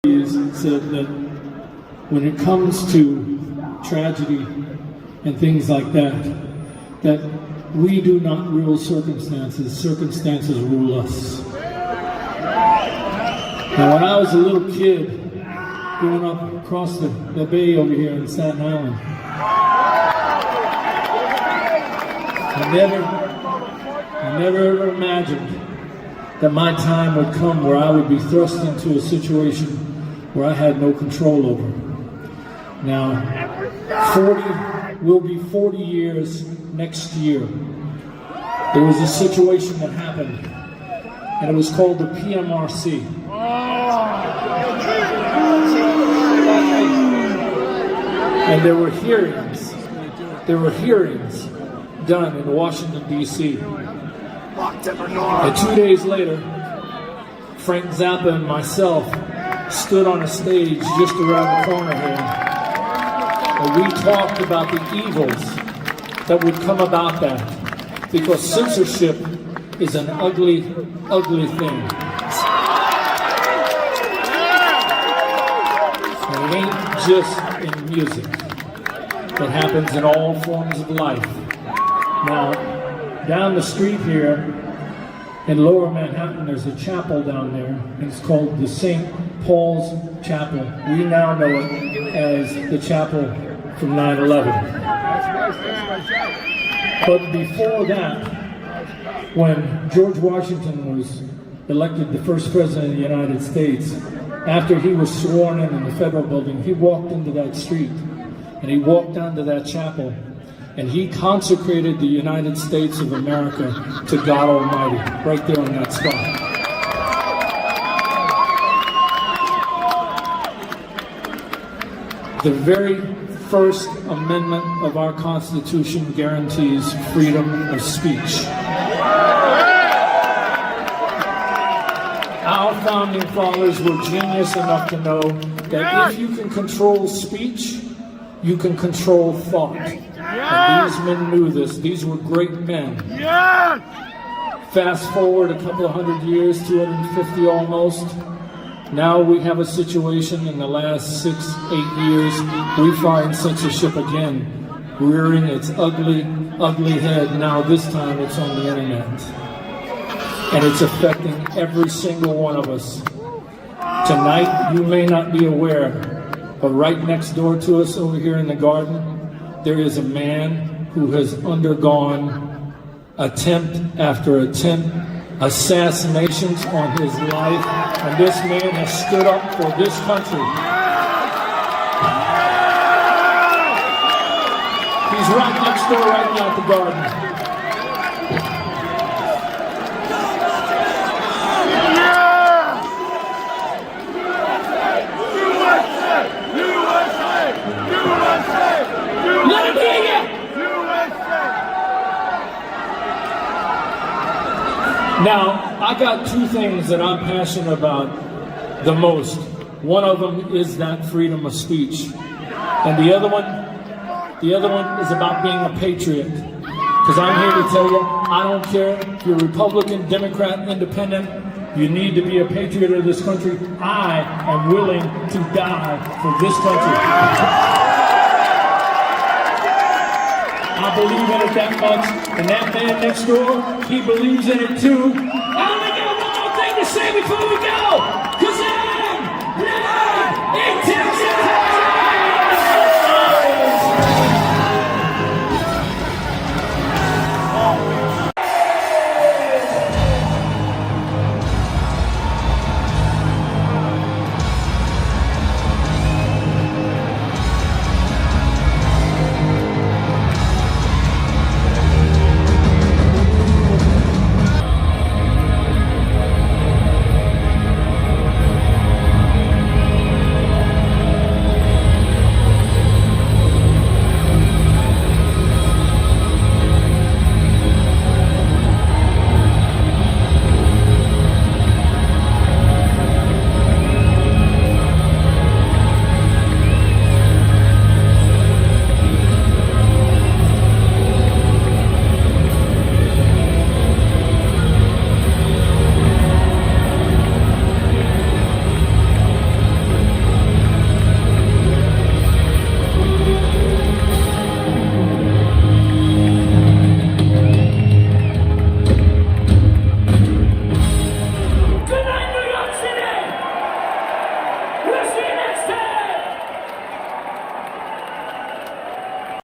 said that when it comes to tragedy and things like that, that we do not rule circumstances, circumstances rule us. Now, when I was a little kid, growing up across the bay over here in Staten Island, I never ever imagined that my time would come where I would be thrust into a situation where I had no control over. Now, will be 40 years next year. There was a situation that happened, and it was called the PMRC. And there were hearings done in Washington, D.C. And 2 days later, Frank Zappa and myself stood on a stage just around the corner here, and we talked about the evils that would come about that, because censorship is an ugly, ugly thing. And it ain't just in music. It happens in all forms of life. Now, down the street here in Lower Manhattan, there's a chapel down there, and it's called the St. Paul's Chapel. We now know it as the chapel from 9/11. But before that, when George Washington was elected the first president of the United States, after he was sworn in the federal building, he walked into that street, and he walked down to that chapel, and he consecrated the United States of America to God Almighty, right there on that spot. The very first amendment of our Constitution guarantees freedom of speech. Our founding fathers were genius enough to know that if you can control speech, you can control thought. And these men knew this. These were great men. Fast forward a couple of hundred years, 250 almost. Now we have a situation in the last 6-8 years, we find censorship again rearing its ugly, ugly head. Now this time it's on the internet. And it's affecting every single one of us. Tonight, you may not be aware, but right next door to us over here in the garden, there is a man who has undergone attempt after attempt, assassinations on his life, and this man has stood up for this country. He's right next door right now at the garden. Now, I got two things that I'm passionate about the most. One of them is that freedom of speech. And the other one is about being a patriot. Because I'm here to tell you, I don't care if you're Republican, Democrat, Independent, you need to be a patriot of this country. I am willing to die for this country. I believe in it that much, and that man next door, he believes in it too. I only got one more thing to say before we go, because